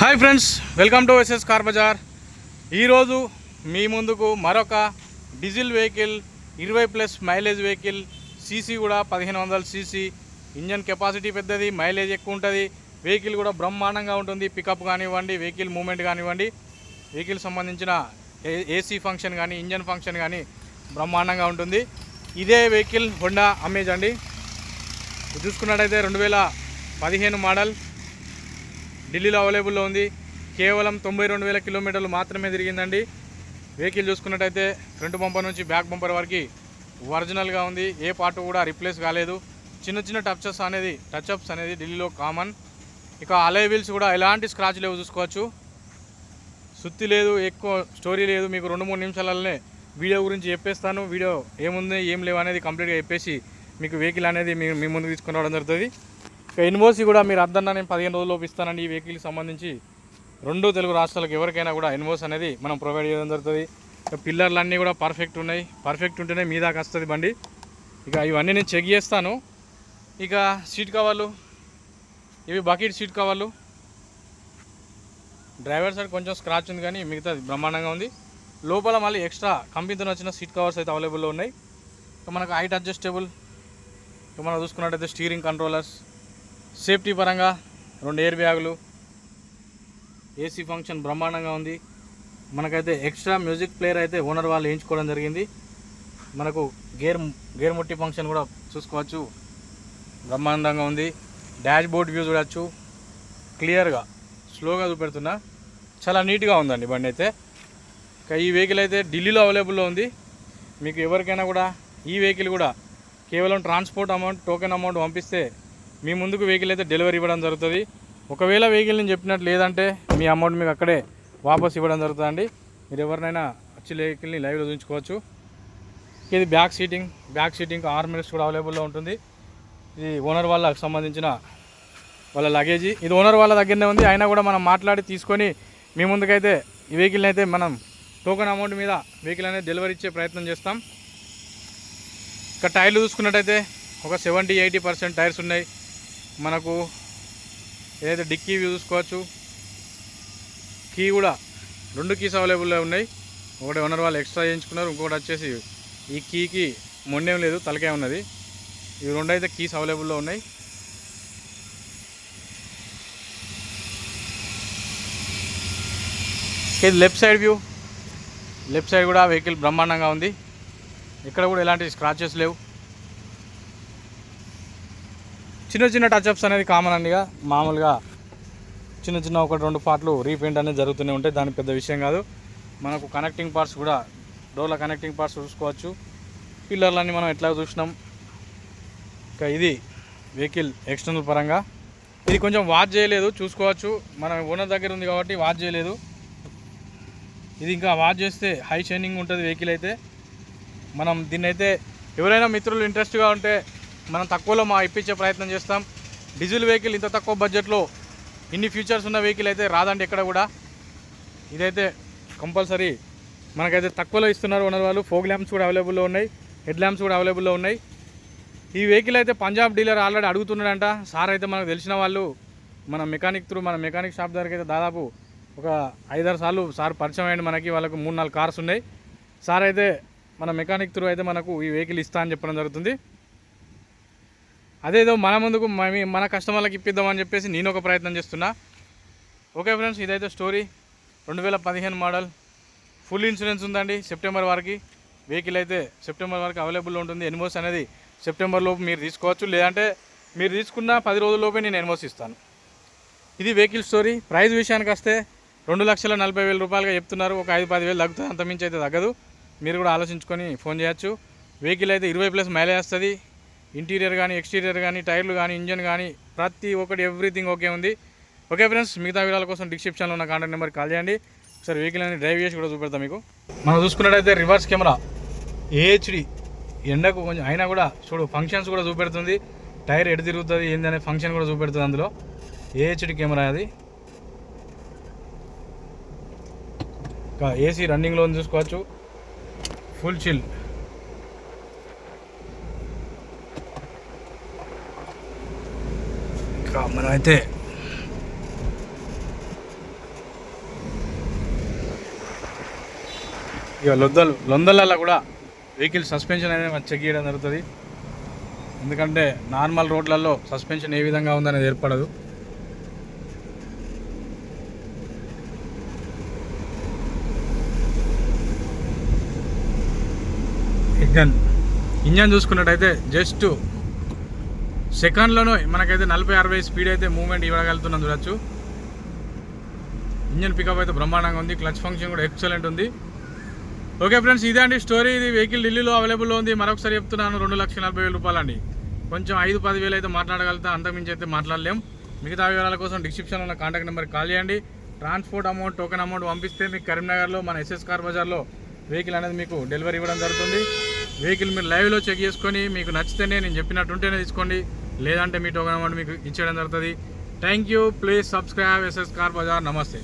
Hi friends, welcome to SS car bazaar. ఈరోజు మీ ముందుకు మరొక diesel vehicle 20+ mileage vehicle. CC కూడా 1500 సీసీ. ఇంజన్ కెపాసిటీ పెద్దది, మైలేజ్ ఎక్కువ ఉంటుంది. వెహికల్ కూడా బ్రహ్మాండంగా ఉంటుంది. పికప్ కానివ్వండి, వెహికల్ మూమెంట్ కానివ్వండి, వెహికల్ సంబంధించిన ఏసీ ఫంక్షన్ కానీ, ఇంజన్ ఫంక్షన్ కానీ బ్రహ్మాండంగా ఉంటుంది. ఇదే వెహికల్ హోండా అమేజ్ అండి. చూసుకున్నట్టయితే 2015 మోడల్, ఢిల్లీలో అవైలబుల్లో ఉంది. కేవలం 92,000 కిలోమీటర్లు మాత్రమే తిరిగిందండి. వెహికల్ చూసుకున్నట్టయితే ఫ్రంట్ బంపర్ నుంచి బ్యాక్ బంపర్ వరకు ఒరిజినల్గా ఉంది. ఏ పార్ట్ కూడా రిప్లేస్ కాలేదు. చిన్న చిన్న టచ్అప్స్ అనేది ఢిల్లీలో కామన్. ఇక అలై వీల్స్ కూడా ఎలాంటి స్క్రాచ్ లేవు, చూసుకోవచ్చు. సుత్తి లేదు, ఎక్కువ స్టోరీ లేదు. మీకు 2-3 నిమిషాలనే వీడియో గురించి చెప్పేస్తాను. వీడియో ఏముంది ఏం లేవు అనేది కంప్లీట్గా చెప్పేసి మీకు వెహికల్ అనేది మీ ముందుకు తీసుకుని రావడం జరుగుతుంది. ఇక ఇన్వోసి కూడా మీరు అద్దన్నా నేను 15 రోజుల్లోపు ఇస్తానండి. ఈ వెహికల్కి సంబంధించి 2 తెలుగు రాష్ట్రాలకు ఎవరికైనా కూడా ఇన్వోస్ అనేది మనం ప్రొవైడ్ చేయడం జరుగుతుంది. ఇక పిల్లర్లు అన్నీ కూడా పర్ఫెక్ట్ ఉన్నాయి. పర్ఫెక్ట్ ఉంటేనే మీ దాకా వస్తుంది బండి. ఇక ఇవన్నీ నేను చెక్ చేస్తాను. ఇక సీట్ కవర్లు, ఇవి బకెట్ సీట్ కవర్లు. డ్రైవర్ సైడ్ కొంచెం స్క్రాచ్ ఉంది, కానీ మిగతా బ్రహ్మాండంగా ఉంది. లోపల మళ్ళీ ఎక్స్ట్రా కంపెనీతో వచ్చిన సీట్ కవర్స్ అయితే అవైలబుల్లో ఉన్నాయి. ఇక మనకు హైట్ అడ్జస్టబుల్. ఇక మనం చూసుకున్నట్టయితే స్టీరింగ్ కంట్రోలర్స్, సేఫ్టీ పరంగా 2 ఎయిర్ బ్యాగులు, ఏసీ ఫంక్షన్ బ్రహ్మాండంగా ఉంది. మనకైతే ఎక్స్ట్రా మ్యూజిక్ ప్లేయర్ అయితే ఓనర్ వాళ్ళు వేయించుకోవడం జరిగింది. మనకు గేర్ ముట్టి ఫంక్షన్ కూడా చూసుకోవచ్చు, బ్రహ్మాండంగా ఉంది. డాష్ బోర్డ్ వ్యూ చూడవచ్చు క్లియర్గా. స్లోగా చూపెడుతున్నా, చాలా నీట్గా ఉందండి బండి అయితే. ఇక ఈ వెహికల్ అయితే ఢిల్లీలో అవైలబుల్లో ఉంది. మీకు ఎవరికైనా కూడా ఈ వెహికల్ కూడా కేవలం ట్రాన్స్పోర్ట్ అమౌంట్, టోకెన్ అమౌంట్ పంపిస్తే మీ ముందుకు వెహికల్ అయితే డెలివరీ ఇవ్వడం జరుగుతుంది. ఒకవేళ వెహికల్ నేను చెప్పినట్టు లేదంటే మీ అమౌంట్ మీకు అక్కడే వాపస్ ఇవ్వడం జరుగుతుందండి. మీరు ఎవరినైనా వచ్చి వెహికల్ని లైవ్లో చూపించుకోవచ్చు. ఇది బ్యాక్ సీటింగ్ ఆర్మ్రెస్ట్ కూడా అవైలబుల్లో ఉంటుంది. ఇది ఓనర్ వాళ్ళకి సంబంధించిన వాళ్ళ లగేజీ. ఇది ఓనర్ వాళ్ళ దగ్గరనే ఉంది. అయినా కూడా మనం మాట్లాడి తీసుకొని మీ ముందుకైతే ఈ వెహికల్ని అయితే మనం టోకెన్ అమౌంట్ మీద వెహికల్ అనేది డెలివరీ ఇచ్చే ప్రయత్నం చేస్తాం. ఇక టైర్లు చూసుకున్నట్టయితే ఒక 70-80% టైర్స్ ఉన్నాయి. మనకు ఏదైతే డిక్కీ చూసుకోవచ్చు. కీ కూడా 2 కీస్ అవైలబుల్లో ఉన్నాయి. ఒకటి ఓనర్ వాళ్ళు ఎక్స్ట్రా చేయించుకున్నారు, ఇంకొకటి వచ్చేసి ఈ కీకి మొండేం లేదు, తలకే ఉన్నది. ఇవి 2 అయితే కీస్ అవైలబుల్లో ఉన్నాయి. ఇది left side view. Left side కూడా వెహికల్ బ్రహ్మాండంగా ఉంది. ఇక్కడ కూడా ఎలాంటి స్క్రాచెస్ లేవు. చిన్న టచ్అప్స్ అనేది కామన్ అండిగా. మామూలుగా చిన్న 1-2 పార్ట్లు రీపెయింట్ అనేది జరుగుతూనే ఉంటాయి. దాని పెద్ద విషయం కాదు. మనకు కనెక్టింగ్ పార్ట్స్ కూడా, డోర్ల కనెక్టింగ్ పార్ట్స్ చూసుకోవచ్చు. పిల్లర్లన్నీ మనం ఎట్లా చూసినాం. ఇక ఇది వెహికల్ ఎక్స్టర్నల్ పరంగా ఇది కొంచెం వాచ్ చేయలేదు, చూసుకోవచ్చు. మన ఓనర్ దగ్గర ఉంది కాబట్టి వాచ్ చేయలేదు. ఇది ఇంకా వాచ్ చేస్తే హై షైనింగ్ ఉంటుంది వెహికల్ అయితే. మనం దీన్ని అయితే ఎవరైనా మిత్రులు ఇంట్రెస్ట్గా ఉంటే మనం తక్కువలో ఇప్పించే ప్రయత్నం చేస్తాం. డీజిల్ వెహికల్ ఇంత తక్కువ బడ్జెట్లో ఇన్ని ఫీచర్స్ ఉన్న వెహికల్ అయితే రాదండి ఎక్కడ కూడా. ఇదైతే కంపల్సరీ మనకైతే తక్కువలో ఇస్తున్నారు ఓనర్ వాళ్ళు. ఫోగ్ ల్యాంప్స్ కూడా అవైలబుల్లో ఉన్నాయి, హెడ్ ల్యాంప్స్ కూడా అవైలబుల్లో ఉన్నాయి. ఈ వెహికల్ అయితే పంజాబ్ డీలర్ ఆల్రెడీ అడుగుతున్నాడంట. సార్ అయితే మనకు తెలిసిన వాళ్ళు, మన మెకానిక్ షాప్ దగ్గరికి అయితే దాదాపు ఒక 5-6 సార్లు సార్ పరిచయం అయ్యండి మనకి. వాళ్ళకు 3-4 కార్స్ ఉన్నాయి. సార్ అయితే మన మెకానిక్ త్రూ అయితే మనకు ఈ వెహికల్ ఇస్తా అని చెప్పడం జరుగుతుంది. అదేదో మన ముందుకు మన కస్టమర్లకు ఇప్పిద్దామని చెప్పేసి నేను ఒక ప్రయత్నం చేస్తున్నా. ఓకే ఫ్రెండ్స్, ఇదైతే స్టోరీ. 2015 మోడల్, ఫుల్ ఇన్సూరెన్స్ ఉందండి సెప్టెంబర్ వరకు. వెహికల్ అయితే సెప్టెంబర్ వరకు అవైలబుల్లో ఉంటుంది. ఎన్ఓసి అనేది సెప్టెంబర్ లోపు మీరు తీసుకోవచ్చు, లేదంటే మీరు తీసుకున్న 10 రోజుల్లోపే నేను ఎన్ఓసి ఇస్తాను. ఇది వెహికల్ స్టోరీ. ప్రైస్ విషయానికి వస్తే 2,40,000 రూపాయలుగా చెప్తున్నారు. ఒక 5-10 వేలు తగ్గుతుంది, అంతమించి అయితే తగ్గదు. మీరు కూడా ఆలోచించుకొని ఫోన్ చేయొచ్చు. వెహికల్ అయితే 20+ మైలేజ్ వస్తుంది. ఇంటీరియర్ కానీ, ఎక్స్టీరియర్ కానీ, టైర్లు కానీ, ఇంజన్ కానీ, ప్రతి ఒక్కటి ఎవ్రీథింగ్ ఓకే ఉంది. ఓకే ఫ్రెండ్స్, మిగతా వివరాల కోసం డిస్క్రిప్షన్లో ఉన్న కాంటాక్ట్ నెంబర్కి కాల్ చేయండి. ఒకసారి వెహికల్ అనేది డ్రైవ్ చేసి కూడా చూపెడతాం మీకు. మనం చూసుకున్నట్టయితే రివర్స్ కెమెరా ఏహెచ్డి, ఎండకు కొంచెం అయినా కూడా చూడు ఫంక్షన్స్ కూడా చూపెడుతుంది. టైర్ ఎటు తిరుగుతుంది ఏందనే ఫంక్షన్ కూడా చూపెడుతుంది అందులో. ఏహెచ్డి కెమెరా అది. ఇంకా ఏసీ రన్నింగ్లో చూసుకోవచ్చు, ఫుల్ చిల్. మనమైతే ఇక లొందలలో కూడా వెహికల్ సస్పెన్షన్ అనేది మనం చెక్ చేయడం జరుగుతుంది. ఎందుకంటే నార్మల్ రోడ్లలో సస్పెన్షన్ ఏ విధంగా ఉందనేది ఏర్పడదు. ఇంజన్ చూసుకున్నట్టయితే జస్ట్ సెకండ్లోనే మనకైతే 40-60 స్పీడ్ అయితే మూవ్మెంట్ ఇవ్వగలుగుతున్నాం చూడొచ్చు. ఇంజన్ పికప్ అయితే బ్రహ్మాండంగా ఉంది. క్లచ్ ఫంక్షన్ కూడా ఎక్సలెంట్ ఉంది. ఓకే ఫ్రెండ్స్, ఇదే అండి స్టోరీ. ఇది వెహికల్ ఢిల్లీలో అవైలబుల్లో ఉంది. మరొకసారి చెప్తున్నాను, 2,40,000 రూపాయలు అండి. కొంచెం 5-10 వేలు అయితే మాట్లాడగలుగుతా, అంతకుమించి అయితే మాట్లాడలేం. మిగతా వివరాల కోసం డిస్క్రిప్షన్లో ఉన్న కాంటాక్ట్ నెంబర్కి కాల్ చేయండి. ట్రాన్స్పోర్ట్ అమౌంట్, టోకెన్ అమౌంట్ పంపిస్తే మీకు కరీంనగర్లో మన ఎస్ఎస్ కార్ బజార్లో వెహికల్ అనేది మీకు డెలివరీ ఇవ్వడం జరుగుతుంది. వెహికల్ మీరు లైవ్లో చెక్ చేసుకొని మీకు నచ్చితేనే నేను చెప్పినట్టుంటేనే తీసుకోండి, లేదంటే మీ టోకెన్ అమౌంట్ మీకు ఇచ్చేయడం జరుగుతుంది. Thank you. Please subscribe SS car bazaar. నమస్తే.